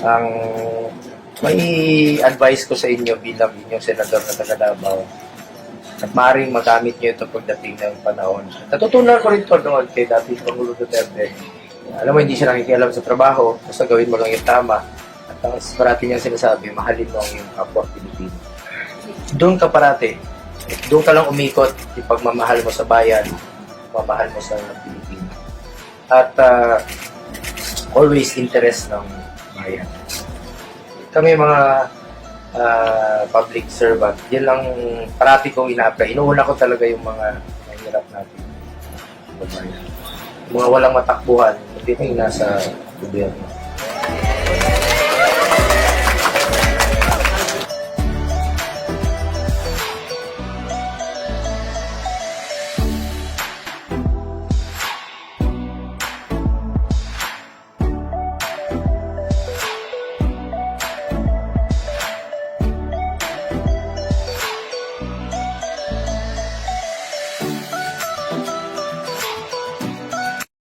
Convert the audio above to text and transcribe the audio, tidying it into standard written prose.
Ang may advice ko sa inyo bilang inyong senador na taga Davao at maaaring magamit nyo ito pagdating ng panahon. Natutunan ko rin ito noon kay dating Pangulo Duterte. Alam mo, hindi siya nakikialam sa trabaho, basta gawin mo lang yung tama. At ang parati niyang sinasabi, mahalin mo ang iyong kapwa Pilipino. Doon ka parati. Doon ka lang umikot yung pagmamahal mo sa bayan, pagmamahal mo sa Pilipino. At always interest ng bayan. Kami mga public servant, yan lang parati kong ina-apply. Inuuna ko talaga yung mga mahirap natin. Yung mga walang matakbuhan, hindi na nasa gobyerno.